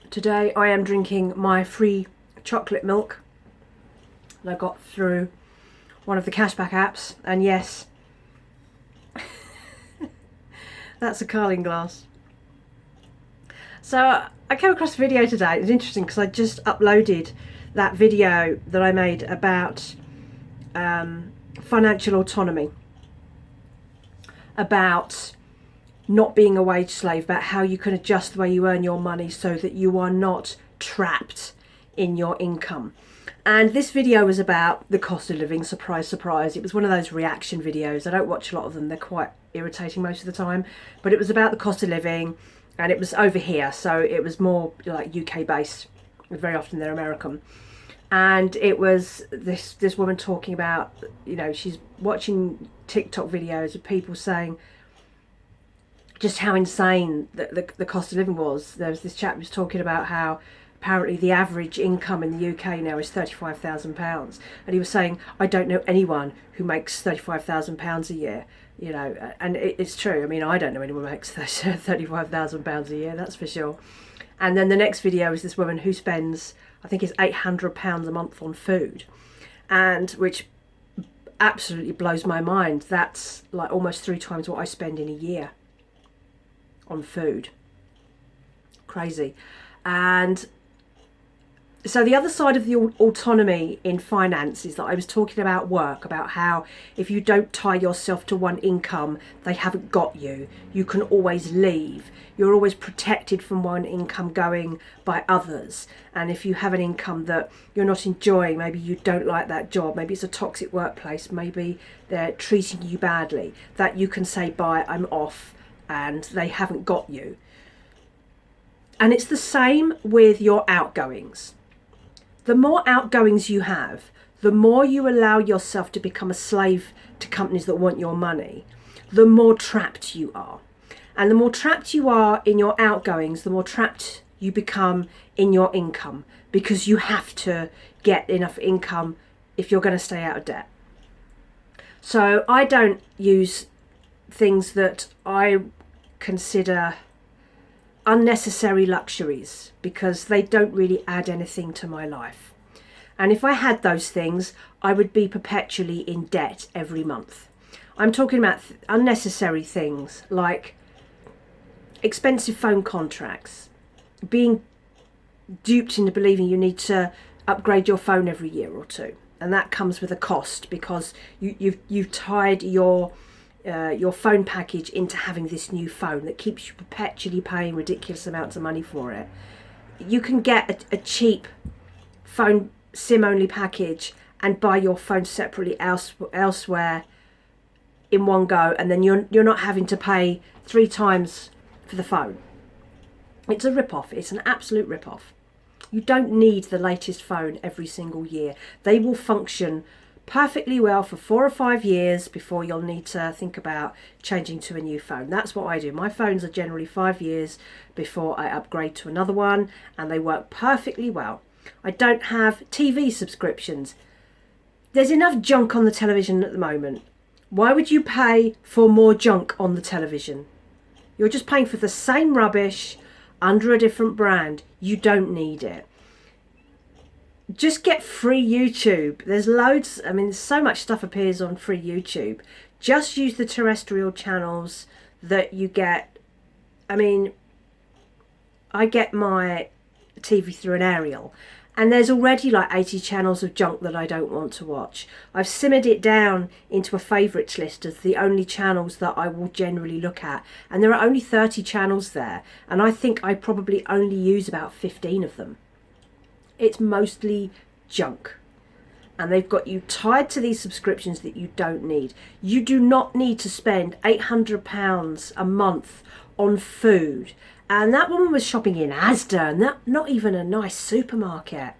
Today I am drinking my free chocolate milk that I got through one of the cashback apps, and yes, that's a Carling glass. So I came across a video today. It was interesting because I just uploaded that video that I made about financial autonomy, about not being a wage slave, about how you can adjust the way you earn your money so that you are not trapped in your income. And this video was about the cost of living. Surprise, surprise. It was one of those reaction videos. I don't watch a lot of them. They're quite irritating most of the time. But it was about the cost of living, and it was over here. So it was more like UK based. Very often they're American. And it was this woman talking about, you know, she's watching TikTok videos of people saying just how insane the cost of living was. There was this chap who was talking about how apparently the average income in the UK now is £35,000, and he was saying, I don't know anyone who makes £35,000 a year, you know, and it's true. I mean, I don't know anyone who makes £35,000 a year, that's for sure. And then the next video is this woman who spends, I think it's £800 a month on food, and which absolutely blows my mind. That's like almost 3 times what I spend in a year on food. Crazy. And so the other side of the autonomy in finance is that I was talking about work, about how if you don't tie yourself to one income, they haven't got you. You can always leave. You're always protected from one income going by others. And if you have an income that you're not enjoying, maybe you don't like that job, maybe it's a toxic workplace, maybe they're treating you badly, that you can say, bye, I'm off, and they haven't got you. And it's the same with your outgoings. The more outgoings you have, the more you allow yourself to become a slave to companies that want your money, the more trapped you are. And the more trapped you are in your outgoings, the more trapped you become in your income, because you have to get enough income if you're going to stay out of debt. So I don't use things that I consider unnecessary luxuries, because they don't really add anything to my life. And if I had those things, I would be perpetually in debt every month. I'm talking about unnecessary things like expensive phone contracts, being duped into believing you need to upgrade your phone every year or two, and that comes with a cost because you've tied your phone package into having this new phone that keeps you perpetually paying ridiculous amounts of money for it. You can get a cheap phone SIM only package and buy your phone separately elsewhere in one go, and then you're not having to pay 3 times for the phone. It's a rip-off. It's an absolute rip-off. You don't need the latest phone every single year. They will function perfectly well for 4 or 5 years before you'll need to think about changing to a new phone. That's what I do. My phones are generally 5 years before I upgrade to another one, and they work perfectly well. I don't have TV subscriptions. There's enough junk on the television at the moment. Why would you pay for more junk on the television? You're just paying for the same rubbish under a different brand. You don't need it. Just get free YouTube. There's loads, I mean, so much stuff appears on free YouTube. Just use the terrestrial channels that you get. I mean, I get my TV through an aerial, and there's already like 80 channels of junk that I don't want to watch. I've simmered it down into a favourites list of the only channels that I will generally look at, and there are only 30 channels there, and I think I probably only use about 15 of them. It's mostly junk, and they've got you tied to these subscriptions that you don't need. You do not need to spend £800 a month on food. And that woman was shopping in Asda, and not even a nice supermarket.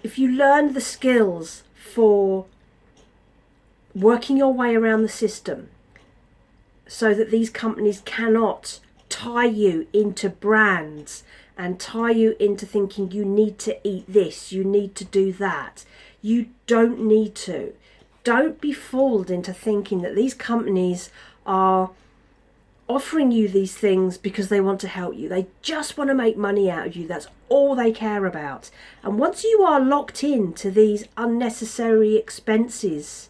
If you learn the skills for working your way around the system so that these companies cannot tie you into brands and tie you into thinking you need to eat this, you need to do that. You don't need to. Don't be fooled into thinking that these companies are offering you these things because they want to help you. They just want to make money out of you. That's all they care about. And once you are locked in to these unnecessary expenses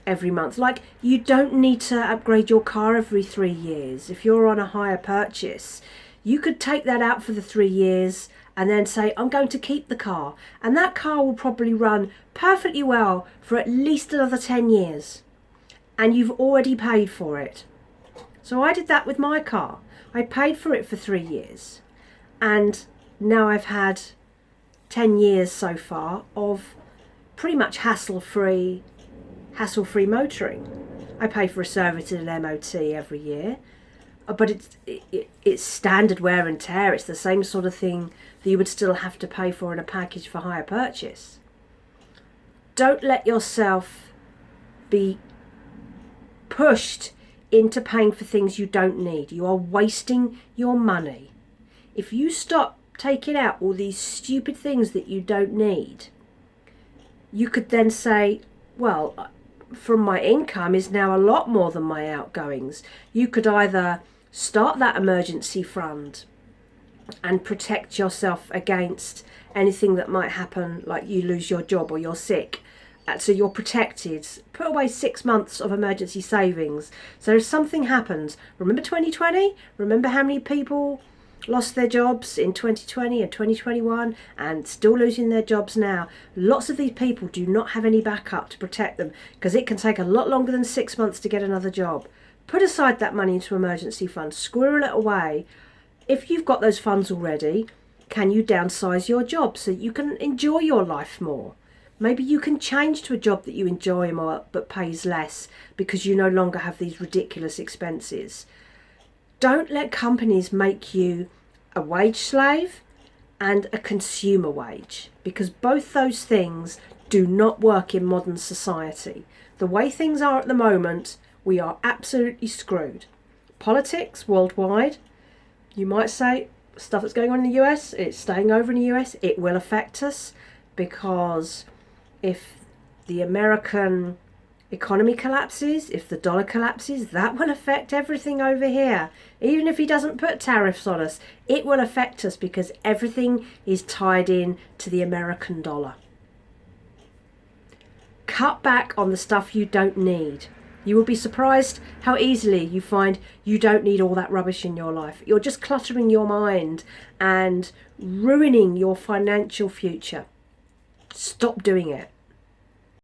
every month, like you don't need to upgrade your car every 3 years. If you're on a hire purchase, you could take that out for the 3 years and then say, I'm going to keep the car. And that car will probably run perfectly well for at least another 10 years. And you've already paid for it. So I did that with my car. I paid for it for 3 years. And now I've had 10 years so far of pretty much hassle-free motoring. I pay for a service and an MOT every year. But it's standard wear and tear. It's the same sort of thing that you would still have to pay for in a package for hire purchase. Don't let yourself be pushed into paying for things you don't need. You are wasting your money. If you stop taking out all these stupid things that you don't need, you could then say, well, from my income is now a lot more than my outgoings. You could either start that emergency fund and protect yourself against anything that might happen, like you lose your job or you're sick. So you're protected. Put away 6 months of emergency savings. So if something happens, remember 2020? Remember how many people lost their jobs in 2020 and 2021 and still losing their jobs now? Lots of these people do not have any backup to protect them because it can take a lot longer than 6 months to get another job. Put aside that money into emergency funds. Squirrel it away. If you've got those funds already, can you downsize your job so you can enjoy your life more? Maybe you can change to a job that you enjoy more but pays less because you no longer have these ridiculous expenses. Don't let companies make you a wage slave and a consumer wage, because both those things do not work in modern society. The way things are at the moment, we are absolutely screwed. Politics worldwide, you might say, stuff that's going on in the US, it's staying over in the US, it will affect us, because if the American economy collapses, if the dollar collapses, that will affect everything over here. Even if he doesn't put tariffs on us, it will affect us because everything is tied in to the American dollar. Cut back on the stuff you don't need. You will be surprised how easily you find you don't need all that rubbish in your life. You're just cluttering your mind and ruining your financial future. Stop doing it.